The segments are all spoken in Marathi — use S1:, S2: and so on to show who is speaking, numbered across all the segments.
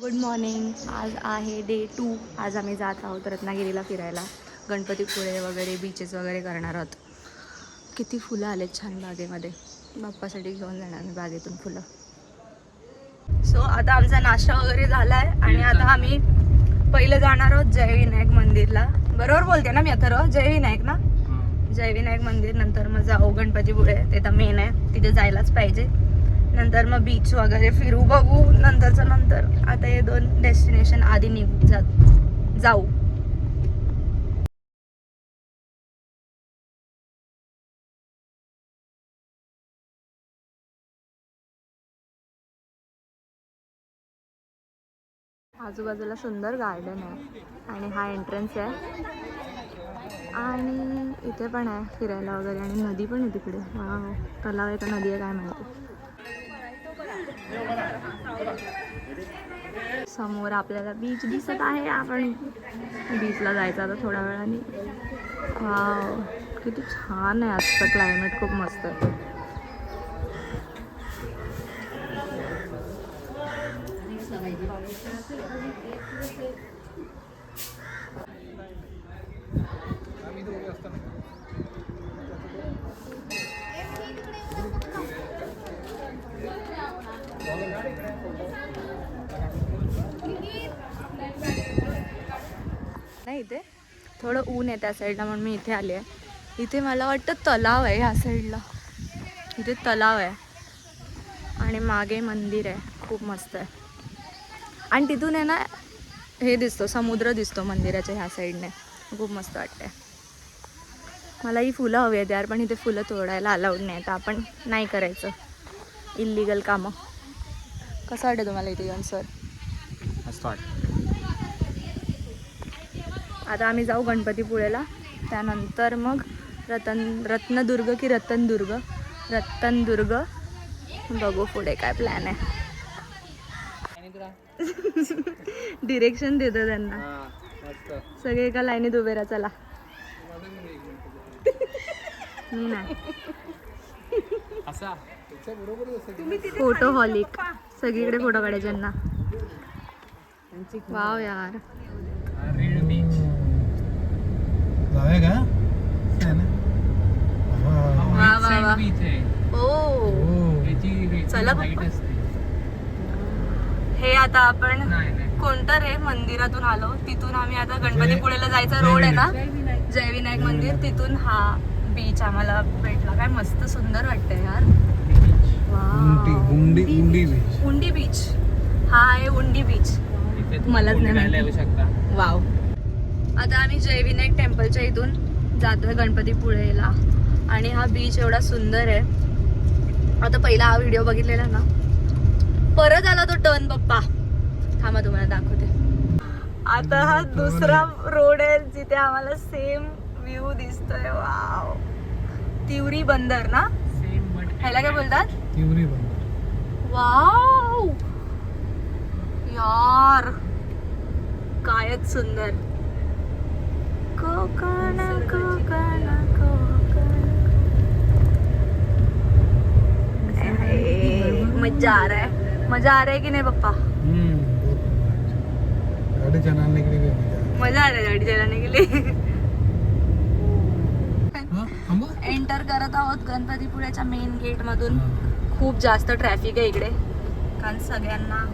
S1: Good morning. आज आहे डे 2. आज आम्ही जात आहोत रत्नागिरीला फिरायला. गणपतीपुळे वगैरे बीचेस वगैरे करणार आहोत. किती फुलं आलेत छान बागेमध्ये. बाप्पासाठी घेऊन जाणार मी बागेतून फुलं. सो आता आमचा नाश्ता वगैरे झाला आहे आणि आता आम्ही पहिलं जाणार आहोत जयविनायक मंदिरला. बरोबर बोलते ना मी आता? जयविनायक ना? जयविनायक मंदिर. नंतर मग जाऊ गणपतीपुळे, ते तर मेन आहे, तिथे जायलाच पाहिजे. नंतर मग बीच वगैरे फिरू, बघू नंतरचं नंतर. आता हे 2 डेस्टिनेशन आधी निघू जाऊ. आजूबाजूला सुंदर गार्डन आहे आणि हा एंट्रन्स आहे आणि इथे पण आहे फिरायला वगैरे आणि नदी पण आहे तिकडे. तलाव आहे का नदी आहे काय माहिती. समोर आपल्याला बीच दिसत आहे. आपण बीचला जायचं आता थोड्या वेळाने. वाव, किती छान आहे आजचं क्लायमेट, खूप मस्त आहे. नाही, इथे थोडं ऊन आहे त्या साईडला म्हणून मी इथे आले आहे. इथे मला वाटतं तलाव आहे ह्या साईडला. इथे तलाव आहे आणि मागे मंदिर आहे, खूप मस्त आहे. आणि तिथून आहे ना हे दिसतो, समुद्र दिसतो मंदिराच्या ह्या साईडने. खूप मस्त वाटतंय. मला ही फुलं हवी आहेत यार, पण इथे फुलं तोडायला अलाउड नाही, तर आपण नाही करायचं इल्लीगल कामं. कसं वाटतं तुम्हाला इथे येऊन सर?
S2: मस्त वाटतं.
S1: आता आम्ही जाऊ गणपतीपुळेला, त्यानंतर मग रत्नदुर्ग की रतनदुर्ग बघू पुढे काय प्लॅन आहे. डिरेक्शन देतो त्यांना. सगळे एका लाईनीत उभे राहा. चला. मी नाही. फोटो हॉलिक, सगळीकडे फोटो काढायचे यांना. वाव यार.
S2: जाऊया का?
S1: वा वा वा. ओ चला पप्पा. हे आता आपण कोणतं रे मंदिरातून आलो, तिथून आम्ही आता गणपतीपुळेला जायचा रोड आहे ना, जयविनायक मंदिर, तिथून हा बीच आम्हाला भेटला. काय मस्त सुंदर वाटतंय यार. उंडी बीच. हा आहे उंडी बीच. मलाच नाही. वाव. आता आम्ही जयविनायक टेम्पलच्या इथून जातोय गणपतीपुळेला आणि हा बीच एवढा सुंदर आहे. आता पहिला हा व्हिडिओ बघितलेला ना, परत आला तो टर्न पप्पा. थांबा तुम्हाला दाखवते. आता हा दुसरा रोड आहे जिथे आम्हाला सेम व्ह्यू दिसतोय. वाव. तिवरी बंदर ना, ह्याला काय बोलतात?
S2: तिवरी बंदर.
S1: वाव यार, कायच सुंदर. कोकण कोकण कोकण. मजा आ रहा है की नाही पप्पा?
S2: गाड़ी चलाने के लिए
S1: मजा आ रहा है गाड़ी चलाने के लिए. एंटर करत आहोत गणपतीपुळेच्या मेन गेट मधून. खूप जास्त ट्रॅफिक आहे इकडे, कारण सगळ्यांना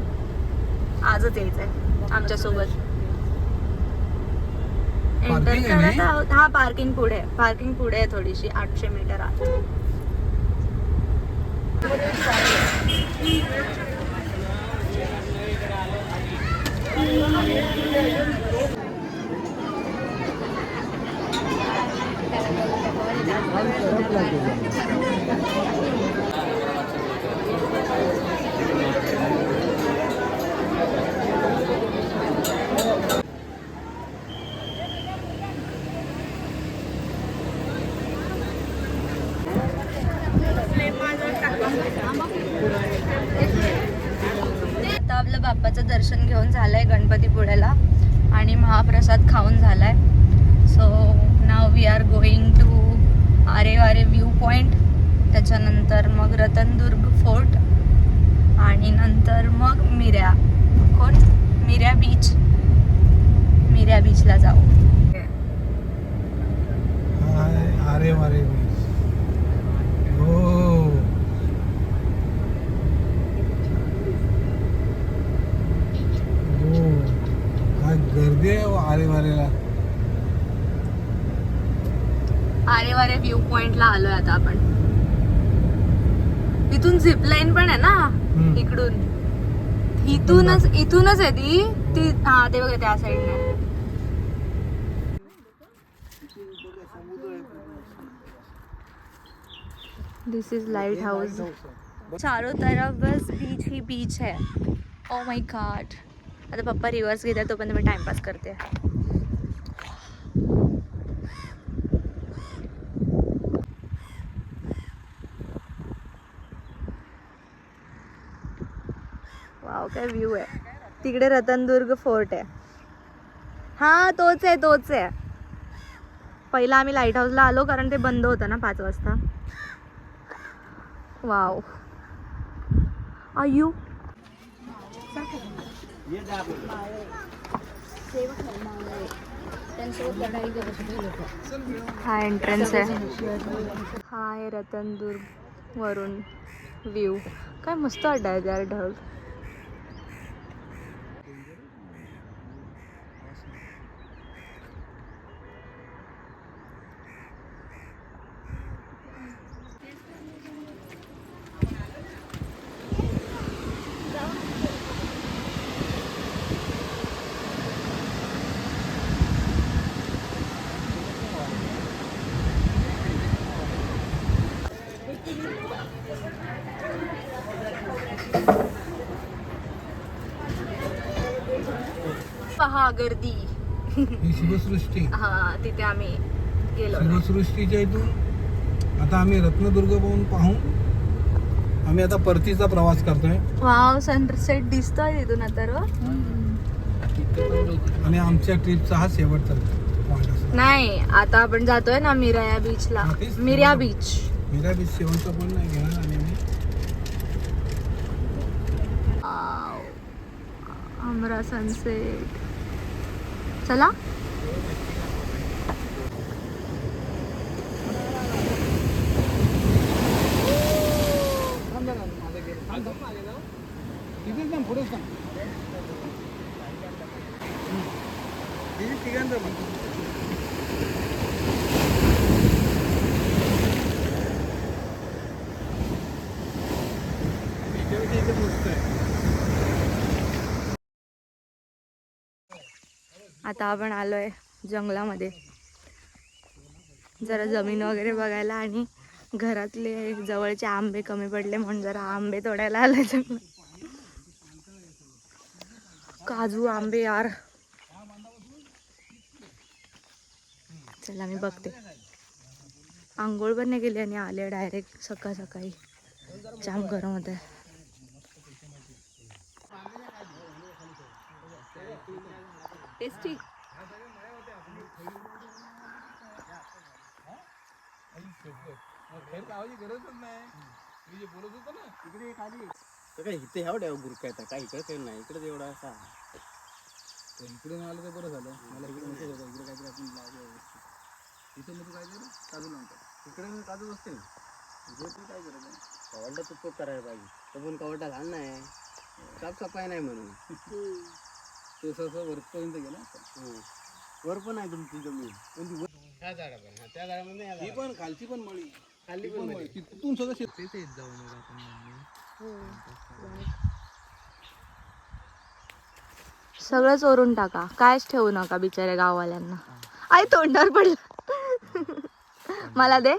S1: आजच यायचंय आमच्या सोबत. एंटर करत आहोत. हा पार्किंग पुढे आहे थोडीशी, 800 मीटर आत. आता आपलं बाप्पाचं दर्शन घेऊन झालंय गणपतीपुळेला आणि महाप्रसाद खाऊन झालाय. So now we are going to Aare viewpoint. त्याच्यानंतर मग रतनदुर्ग फोर्ट आणि नंतर मग मिऱ्या. कोण मिऱ्या बीचला जाऊ.
S2: अरे वारे बीच. हो हो काय गर्दी आहे आरे वारेला.
S1: आरे वारे व्ह्यू पॉइंटला आलोय आता आपण. इथून झिप लाईन पण आहे ना इकडून. इथूनच आहे ती हा ते बघा त्या साईडने. दिस इज लाइट हाउस. चारों तरफ बस बीच ही बीच है. Oh my God. आता पप्पा रिव्हर्स घेतात तोपर्यंत मी टाइमपास करते. वाव काय व्ह्यू आहे. तिकडे रतनदुर्ग फोर्ट आहे. हा तोच आहे. पहिला आम्ही लाईट हाऊसला आलो कारण ते बंद होतं ना 5 वाजता. वाव. आयु हा एंट्रन्स आहे. हा आहे रतनदुर्ग वरून व्ह्यू. काय मस्त अड्डा आहे यार. ढग. पहा गर्दी.
S2: ही शिवसृष्टी.
S1: हा तिथे आम्ही गेलो.
S2: शिवसृष्टीच्या इथून आता आम्ही रत्नदुर्ग पाहून आम्ही आता परतीचा प्रवास करतोय.
S1: वाव सनसेट दिसतोय तिथून आता रो.
S2: आणि आमच्या ट्रिपचा हा शेवटचा पॉइंट असतो.
S1: नाही आता आपण जातोय ना मिऱ्या बीचला. मिऱ्या बीच
S2: शेवटचा पॉइंट नाही घेणार. आणि
S1: आमरा सनसेट. चला आता आपण आलोय जंगलामध्ये. जरा जमीन वगैरे बघायला आणि घरातले जवळचे आंबे कमी पडले म्हणून जरा आंबे तोडायला आलोय जंगलात. काजू आंबे यार. चला मी बघते. आंघोळ पण नाही केली आणि आले डायरेक्ट सकाळी. जाम गरम होत आहे. टेस्टी.
S3: काय इथे एवढ्या गुरु काय इकडे नाही. इकडे एवढा असा
S2: इकडे आलं तर बरं झालं. मला इकडे नको होतं. इकडे काहीतरी आपण लावूया. इथं मग काहीतरी काजू लावतात.
S3: इकडे काजू बसते ना.
S2: इथे ते काय करत आहे.
S3: कवडा तू तो करायला पाहिजे. तो पण कवडा लहान नाही. साफसफाई नाही म्हणून
S2: तो सहसा वरपर्यंत गेला.
S3: वर पण आहे तुमची जमीन. पण ती ह्या झाडा पण त्या झाडामध्ये
S2: ही पण खालची पण मळी.
S3: खाली पण
S2: मळी. तिथून सगळं शेत येत जाऊ मग आपण.
S1: सगळं चोरून टाका. कायच ठेवू नका बिचाऱ्या गाववाल्यांना. आई तोंडावर पडलं. मला दे.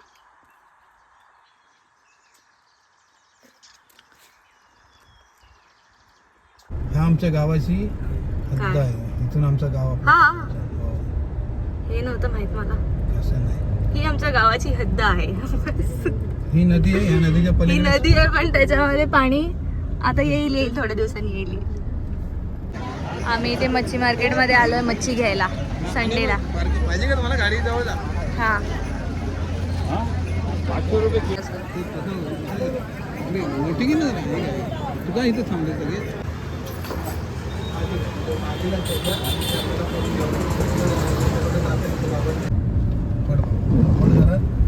S2: ह्या आमच्या गावाची हद्द आहे. इथून आमचं गाव.
S1: हा हे नव्हतं माहित मला.
S2: असं नाही.
S1: ही आमच्या गावाची हद्द आहे.
S2: ही नदी आहे. ह्या नदीच्या
S1: ही
S2: पलीकडे
S1: नदी आहे पण त्याच्यामध्ये पाणी आता येईल थोड्या दिवसांनी येईल. आम्ही इथे मच्छी मार्केटमध्ये आलोय मच्छी घ्यायला संडेला.
S2: पाहिजे का तुम्हाला गाडी जवळ जा.
S1: हा
S2: 500 रुपये. मोठी की नाही तुका इथे थांबले सगळे.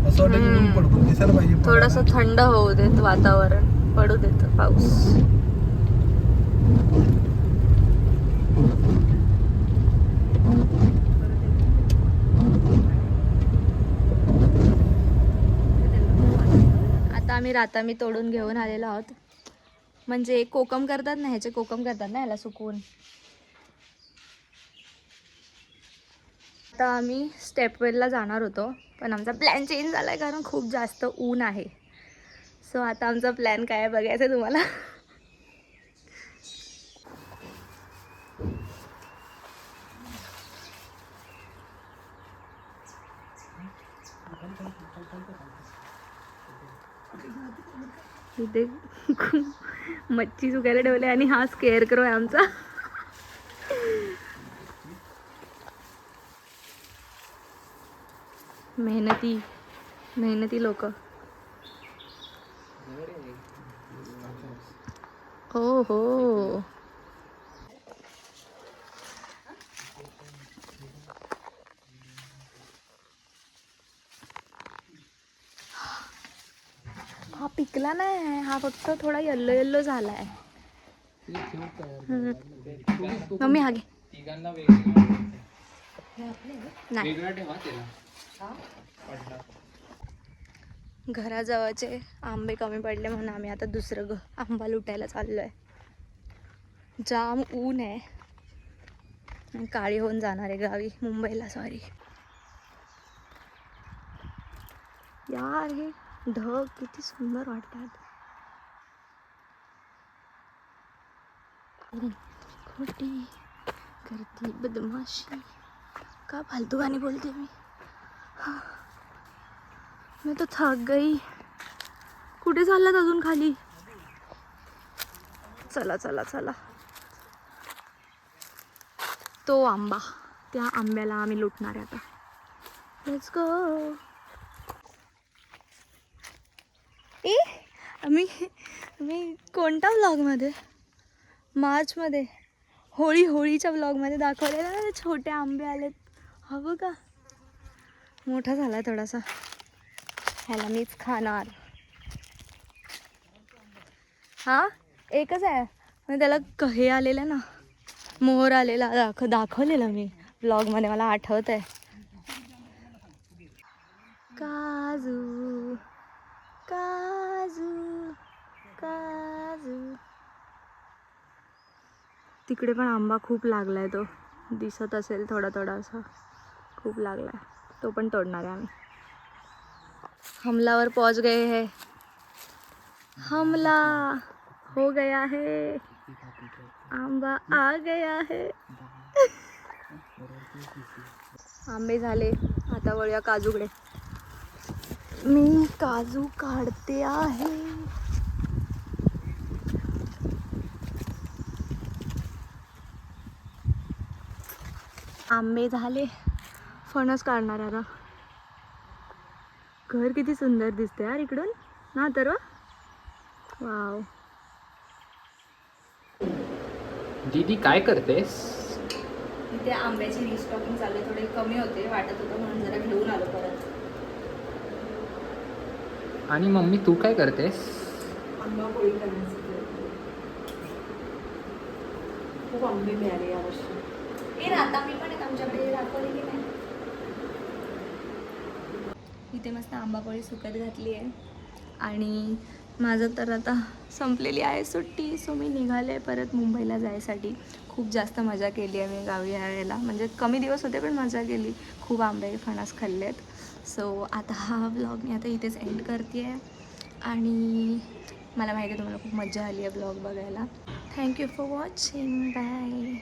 S2: असं वाटतं की ऊन पडतो दिसायला पाहिजे
S1: थोडंसं थंड होऊ देत वातावरण, पडू देत पाऊस. आता आम्ही रातामी तोडून घेऊन आलेलो आहोत. म्हणजे कोकम करतात ना, ह्याचे कोकम करतात ना ह्याला सुकवून. आता आम्ही स्टेपवेलला जाणार होतो, पण आमचा प्लॅन चेंज झाला आहे कारण खूप जास्त ऊन आहे. सो आता आमचा प्लॅन काय आहे बघायचं आहे तुम्हाला. इथे मच्छी सुकायला ठेवले आणि हा स्केअर करो आहे आमचा. मेहनती लोक. हो हो. हा पिकला नाही, हा फक्त थोडा येल्लो येल्लो झालाय. मम्मी हा घे. नाही, घराजवळचे आंबे कमी पडले म्हणून आम्ही आता दुसरं आंबा लुटायला चाललोय. जाम ऊन आहे, काळी होऊन जाणार आहे गावी, मुंबईला. सॉरी यार, हे ढग किती सुंदर वाटतात. खोटी करती बदमाशी, का फालतू गाणी बोलते मी. मैं तो थक गई. कुठे चाललात अजून खाली? चला चला चला. तो आंबा, त्या आंब्याला आम्ही लुटणार आहे आता. Let's go. मी कोणत्या व्लॉगमध्ये? मार्चमध्ये होळीच्या व्लॉगमध्ये दाखवलेलं ना, छोटे आंबे आलेत. हवं का? मोठा झाला थोडासा, ह्याला मीच खाणार. हा एकच आहे, मग त्याला हे आलेलं ना, मोहर आलेला, दाखवलेलं मी व्लॉगमध्ये, मला आठवत आहे. काजू काजू काजू. तिकडे पण आंबा खूप लागलाय, तो दिसत असेल थोडा थोडासा, खूप लागलाय. तो पण तोडणार आहे आम्ही. हमलावर पहुंच गए हैं. हमला हो गया है, आंबा आ गया है. आंबे झाले, आता वळूया काजूकडे. मी काजू काढते आहे. आंबे झाले, फणस काढणार आता. घर किती सुंदर दिसते यार इकडून ना तर. वाव.
S2: दीदी काय करतेस?
S1: इथे आंब्याची रिस्टॉकिंग चालू आहे, थोडे कमी होते वाटत होतं म्हणून जरा घेऊन आलो परत.
S2: आणि मम्मी तू काय करतेस?
S1: आंबा पोळी करण्यासाठी खूप आंबे मिळाले यावर्षी. हे राता मी पण आमच्याकडे दाखवली की नाही. इथे मस्त आंबापोळी सुकत घातली आहे आणि माझं तर आता संपलेली आहे सुट्टी. सो मी निघाले परत मुंबईला जायसाठी. खूप जास्त मजा केली आहे मी गावी यायला, म्हणजे कमी दिवस होते पण मजा केली. खूप आंबे फणस खाल्लेत. सो आता हा व्लॉग मी आता इथेच एंड करते आहे आणि मला माहिती आहे तुम्हाला खूप मजा आली आहे व्लॉग बघायला. Thank you for watching. बाय.